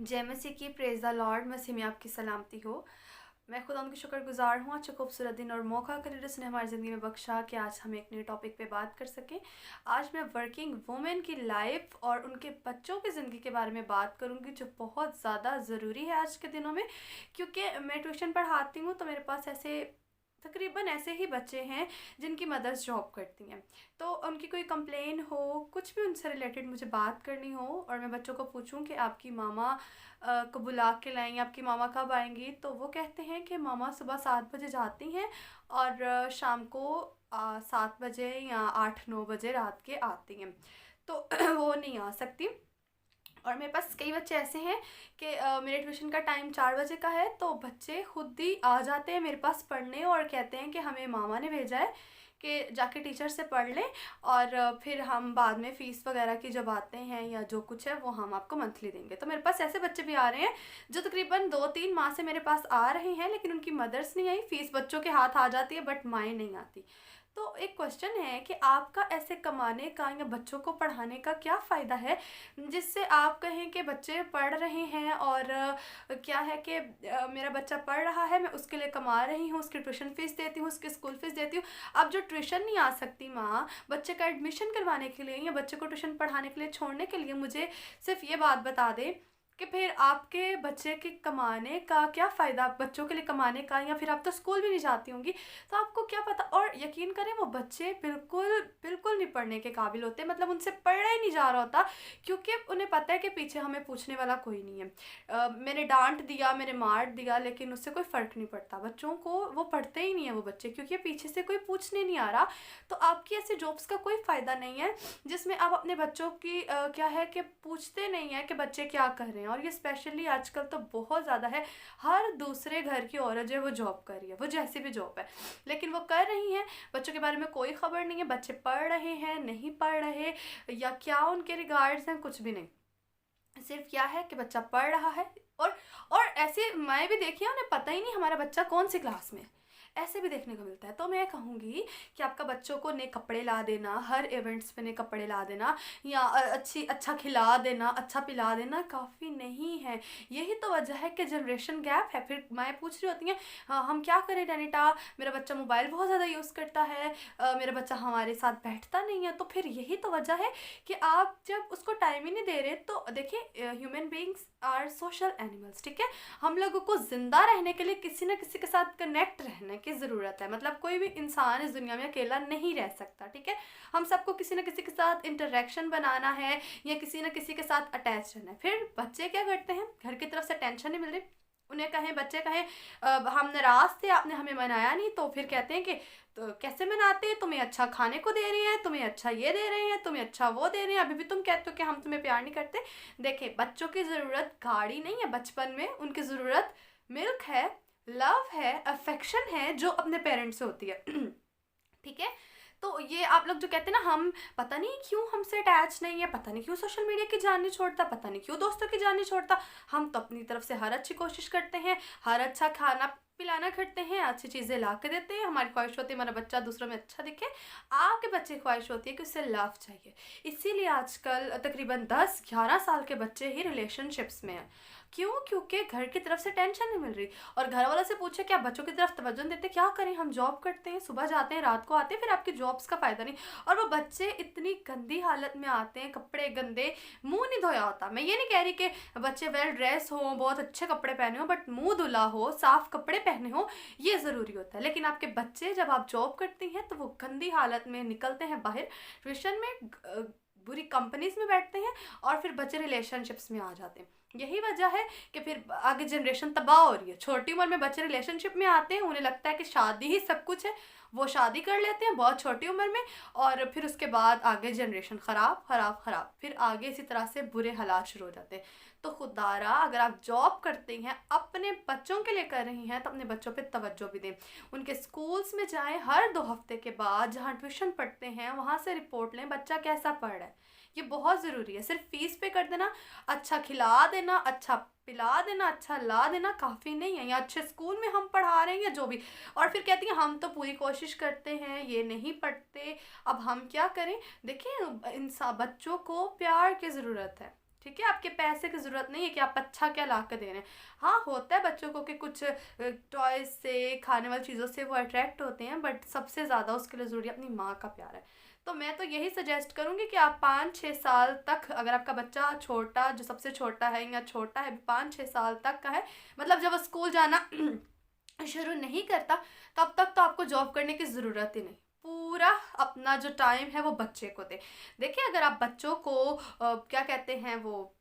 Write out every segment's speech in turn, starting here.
जय मसीह की, praise the Lord. मसीह में आपकी सलामती हो। मैं खुदा उनकी शुक्रगुजार हूँ। अच्छा खूबसूरत दिन और मौका कर उसने हमारी ज़िंदगी में बख्शा कि आज हम एक नए टॉपिक पे बात कर सकें। आज मैं वर्किंग वुमेन की लाइफ और उनके बच्चों की ज़िंदगी के बारे में बात करूँगी, जो बहुत ज़्यादा ज़रूरी है आज के दिनों में। क्योंकि मैं ट्यूशन पढ़ाती हूँ तो मेरे पास ऐसे तकरीबन ऐसे ही बच्चे हैं जिनकी मदर्स जॉब करती हैं। तो उनकी कोई कंप्लेन हो, कुछ भी उनसे रिलेटेड मुझे बात करनी हो और मैं बच्चों को पूछूं कि आपकी मामा को बुला के लाएं, आपकी मामा कब आएंगी, तो वो कहते हैं कि मामा सुबह 7 बजे जाती हैं और शाम को 7 बजे या 8-9 बजे रात के आती हैं। तो वो नहीं आ सकती। और मेरे पास कई बच्चे ऐसे हैं कि मेरे ट्यूशन का टाइम 4 बजे का है, तो बच्चे खुद ही आ जाते हैं मेरे पास पढ़ने और कहते हैं कि हमें मामा ने भेजा है कि जाके टीचर से पढ़ लें और फिर हम बाद में फ़ीस वगैरह की जब आते हैं या जो कुछ है वो हम आपको मंथली देंगे। तो मेरे पास ऐसे बच्चे भी आ रहे हैं जो तकरीबन 2-3 माह से मेरे पास आ रहे हैं, लेकिन उनकी मदर्स नहीं आई, फ़ीस बच्चों के हाथ आ जाती है बट माएँ नहीं आती। तो एक क्वेश्चन है कि आपका ऐसे कमाने का या बच्चों को पढ़ाने का क्या फ़ायदा है, जिससे आप कहें कि बच्चे पढ़ रहे हैं और क्या है कि मेरा बच्चा पढ़ रहा है, मैं उसके लिए कमा रही हूँ, उसकी ट्यूशन फ़ीस देती हूँ, उसकी स्कूल फ़ीस देती हूँ। अब जो ट्यूशन नहीं आ सकती माँ बच्चे का एडमिशन करवाने के लिए या बच्चे को ट्यूशन पढ़ाने के लिए छोड़ने के लिए, मुझे सिर्फ ये बात बता दे कि फिर आपके बच्चे के कमाने का क्या फ़ायदा, बच्चों के लिए कमाने का, या फिर आप तो स्कूल भी नहीं जाती होंगी तो आपको क्या पता। और यकीन करें वो बच्चे बिल्कुल बिल्कुल नहीं पढ़ने के काबिल होते, मतलब उनसे पढ़ा ही नहीं जा रहा होता, क्योंकि उन्हें पता है कि पीछे हमें पूछने वाला कोई नहीं है। मैंने डांट दिया, मैंने मार दिया, लेकिन उससे कोई फ़र्क नहीं पड़ता बच्चों को, वो पढ़ते ही नहीं है वो बच्चे, क्योंकि पीछे से कोई पूछने नहीं आ रहा। तो आपकी ऐसे जॉब्स का कोई फ़ायदा नहीं है जिसमें आप अपने बच्चों की क्या है कि पूछते नहीं है कि बच्चे क्या कर रहे हैं। और ये स्पेशली आजकल तो बहुत ज़्यादा है, हर दूसरे घर की औरत जो है वो जॉब कर रही है, वो जैसी भी जॉब है, लेकिन वो कर रही हैं। बच्चों के बारे में कोई खबर नहीं है, बच्चे पढ़ रहे हैं नहीं पढ़ रहे या क्या उनके रिगार्ड्स हैं, कुछ भी नहीं। सिर्फ क्या है कि बच्चा पढ़ रहा है। और और ऐसे मैं भी देखी है, उन्हें पता ही नहीं हमारा बच्चा कौन सी क्लास में है, ऐसे भी देखने को मिलता है। तो मैं कहूँगी कि आपका बच्चों को नए कपड़े ला देना, हर इवेंट्स पे नए कपड़े ला देना या अच्छा खिला देना, अच्छा पिला देना काफ़ी नहीं है। यही तो वजह है कि जनरेशन गैप है। फिर माएँ पूछ रही होती हैं, हाँ हम क्या करें डैनिटा, मेरा बच्चा मोबाइल बहुत ज़्यादा यूज़ करता है, मेरा बच्चा हमारे साथ बैठता नहीं है। तो फिर यही तो वजह है कि आप जब उसको टाइम ही नहीं दे रहे। तो देखिए, human beings are social animals, ठीक है। हम लोगों को ज़िंदा रहने के लिए किसी न किसी के साथ कनेक्ट रहने की ज़रूरत है, मतलब कोई भी इंसान इस दुनिया में अकेला नहीं रह सकता, ठीक है। हम सबको किसी न किसी के साथ इंटरेक्शन बनाना है या किसी न किसी के साथ अटैच रहना है। फिर बच्चे क्या करते हैं, घर की तरफ से टेंशन नहीं मिल रही, उन्हें कहें, बच्चे कहें हम नाराज़ थे, आपने हमें मनाया नहीं, तो फिर कहते हैं कि तो कैसे मनाते हैं, तुम्हें अच्छा खाने को दे रहे हैं, तुम्हें अच्छा ये दे रहे हैं, तुम्हें अच्छा वो दे रहे हैं, अभी भी तुम कहते हो कि हम तुम्हें प्यार नहीं करते। देखिए, बच्चों की ज़रूरत गाड़ी नहीं है, बचपन में उनकी ज़रूरत मिल्क है, लव है, अफेक्शन है, जो अपने पेरेंट्स से होती है। ठीक है। तो ये आप लोग जो कहते हैं ना, हम पता नहीं क्यों हमसे अटैच नहीं है, पता नहीं क्यों सोशल मीडिया की जान नहीं छोड़ता, पता नहीं क्यों दोस्तों की जान नहीं छोड़ता। हम तो अपनी तरफ से हर अच्छी कोशिश करते हैं, हर अच्छा खाना पिलाना करते हैं, अच्छी चीज़ें ला के देते हैं, हमारी ख्वाहिश होती है हमारा बच्चा दूसरों में अच्छा दिखे। आपके बच्चे की ख्वाहिश होती है कि उससे लव चाहिए। इसीलिए आजकल तकरीबन 10-11 साल के बच्चे ही रिलेशनशिप्स में हैं। क्यों? क्योंकि घर की तरफ से टेंशन नहीं मिल रही। और घर वालों से पूछे क्या बच्चों की तरफ तवज्जो नहीं देते, क्या करें, हम जॉब करते हैं, सुबह जाते हैं रात को आते हैं, फिर आपकी जॉब्स का फ़ायदा नहीं। और वो बच्चे इतनी गंदी हालत में आते हैं, कपड़े गंदे, मुंह नहीं धोया होता। मैं ये नहीं कह रही कि बच्चे वेल ड्रेस हों, बहुत अच्छे कपड़े पहने हो, बट मुंह धुला हो, साफ कपड़े पहने हो, ये ज़रूरी होता है। लेकिन आपके बच्चे जब आप जॉब करती हैं तो वो गंदी हालत में निकलते हैं बाहर, ट्यूशन में बुरी कंपनीज में बैठते हैं, और फिर बच्चे रिलेशनशिप्स में आ जाते हैं। यही वजह है कि फिर आगे जनरेशन तबाह हो रही है। छोटी उम्र में बच्चे रिलेशनशिप में आते हैं, उन्हें लगता है कि शादी ही सब कुछ है, वो शादी कर लेते हैं बहुत छोटी उम्र में, और फिर उसके बाद आगे जनरेशन ख़राब ख़राब ख़राब, फिर आगे इसी तरह से बुरे हालात शुरू हो जाते हैं। तो खुदारा, अगर आप जॉब करते हैं, अपने बच्चों के लिए कर रही हैं, तो अपने बच्चों पे तवज्जो भी दें। उनके स्कूल्स में जाएं, हर 2 हफ्ते के बाद जहाँ ट्यूशन पढ़ते हैं वहाँ से रिपोर्ट लें, बच्चा कैसा पढ़ रहा है। ये बहुत ज़रूरी है। सिर्फ फीस पे कर देना, अच्छा खिला देना, अच्छा पिला देना, अच्छा ला देना काफ़ी नहीं है, या अच्छे स्कूल में हम पढ़ा रहे हैं या जो भी। और फिर कहती हैं हम तो पूरी कोशिश करते हैं, ये नहीं पढ़ते, अब हम क्या करें। देखिए, इंसान बच्चों को प्यार की ज़रूरत है, ठीक है। आपके पैसे की ज़रूरत नहीं है कि आप अच्छा क्या ला कर दे रहे हैं। हाँ, होता है बच्चों को कि कुछ टॉयज़ से, खाने वाली चीज़ों से वो अट्रैक्ट होते हैं, बट सबसे ज़्यादा उसके लिए ज़रूरी अपनी माँ का प्यार है। तो मैं तो यही सजेस्ट करूँगी कि आप 5-6 साल तक, अगर आपका बच्चा छोटा, जो सबसे छोटा है या छोटा है 5-6 साल तक का है, मतलब जब वो स्कूल जाना शुरू नहीं करता, तब तक तो आपको जॉब करने की ज़रूरत ही नहीं। पूरा अपना जो टाइम है वो बच्चे को दे। देखिए, अगर आप बच्चों को क्या कहते हैं वो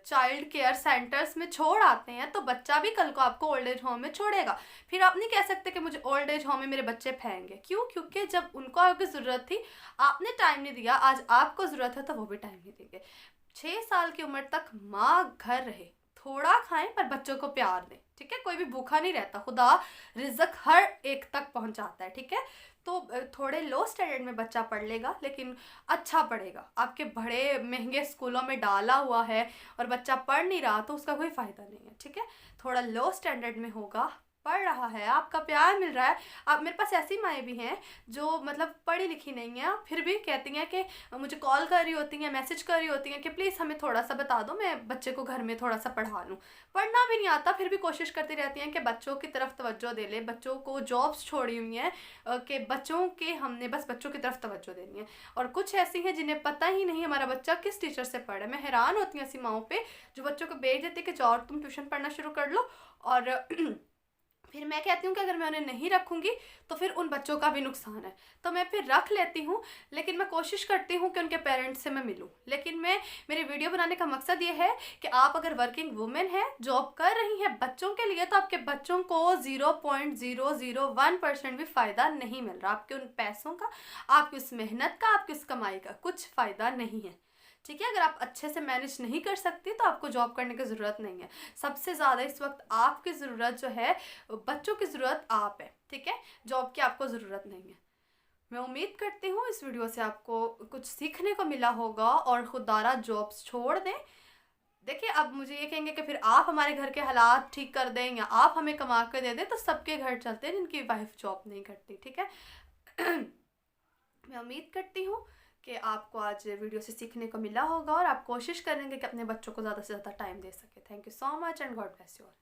चाइल्ड केयर सेंटर्स में छोड़ आते हैं, तो बच्चा भी कल को आपको ओल्ड एज होम में छोड़ेगा। फिर आप नहीं कह सकते कि मुझे ओल्ड एज होम में मेरे बच्चे फेंकेंगे। क्यों? क्योंकि जब उनको आपकी ज़रूरत थी, आपने टाइम नहीं दिया, आज आपको ज़रूरत है तो वो भी टाइम नहीं देंगे। 6 साल की उम्र तक माँ घर रहे, थोड़ा खाएं पर बच्चों को प्यार दें, ठीक है। कोई भी भूखा नहीं रहता, खुदा रिजक हर एक तक पहुंचाता है, ठीक है। तो थोड़े लो स्टैंडर्ड में बच्चा पढ़ लेगा, लेकिन अच्छा पढ़ेगा। आपके बड़े महंगे स्कूलों में डाला हुआ है और बच्चा पढ़ नहीं रहा, तो उसका कोई फ़ायदा नहीं है, ठीक है। थोड़ा लो स्टैंडर्ड में होगा, पढ़ रहा है, आपका प्यार मिल रहा है। आप, मेरे पास ऐसी माएँ भी हैं जो मतलब पढ़ी लिखी नहीं है, फिर भी कहती हैं कि मुझे कॉल कर रही होती हैं, मैसेज कर रही होती हैं कि प्लीज़ हमें थोड़ा सा बता दो, मैं बच्चे को घर में थोड़ा सा पढ़ा लूँ। पढ़ना भी नहीं आता, फिर भी कोशिश करती रहती हैं कि बच्चों की तरफ तवज्जो दे ले। बच्चों को जॉब्स छोड़ी हुई हैं कि बच्चों के, हमने बस बच्चों की तरफ तवज्जो देनी है। और कुछ ऐसी हैं जिन्हें पता ही नहीं हमारा बच्चा किस टीचर से पढ़े। मैं हैरान होती हूँ ऐसी माओं पे जो बच्चों को भेज देती है कि जाओ तुम ट्यूशन पढ़ना शुरू कर लो, और फिर मैं कहती हूँ कि अगर मैं उन्हें नहीं रखूँगी तो फिर उन बच्चों का भी नुकसान है। तो मैं फिर रख लेती हूँ, लेकिन मैं कोशिश करती हूँ कि उनके पेरेंट्स से मैं मिलूँ। लेकिन मेरे वीडियो बनाने का मकसद ये है कि आप अगर वर्किंग वुमेन है, जॉब कर रही हैं बच्चों के लिए, तो आपके बच्चों को 0.001% भी फ़ायदा नहीं मिल रहा। आपके उन पैसों का, आपकी उस मेहनत का, आपकी उस कमाई का कुछ फ़ायदा नहीं है, ठीक है। अगर आप अच्छे से मैनेज नहीं कर सकती तो आपको जॉब करने की ज़रूरत नहीं है। सबसे ज़्यादा इस वक्त आपकी ज़रूरत जो है, बच्चों की ज़रूरत आप है, ठीक है। जॉब की आपको ज़रूरत नहीं है। मैं उम्मीद करती हूँ इस वीडियो से आपको कुछ सीखने को मिला होगा और खुदारा जॉब्स छोड़ दें। देखिए, अब मुझे ये कहेंगे कि फिर आप हमारे घर के हालात ठीक कर दें या आप हमें कमा कर दे दें, तो सबके घर चलते हैं जिनकी वाइफ जॉब नहीं करती, ठीक है। मैं उम्मीद करती हूँ कि आपको आज वीडियो से सीखने को मिला होगा और आप कोशिश करेंगे कि अपने बच्चों को ज़्यादा से ज़्यादा टाइम दे सके। Thank you so much and God bless you all.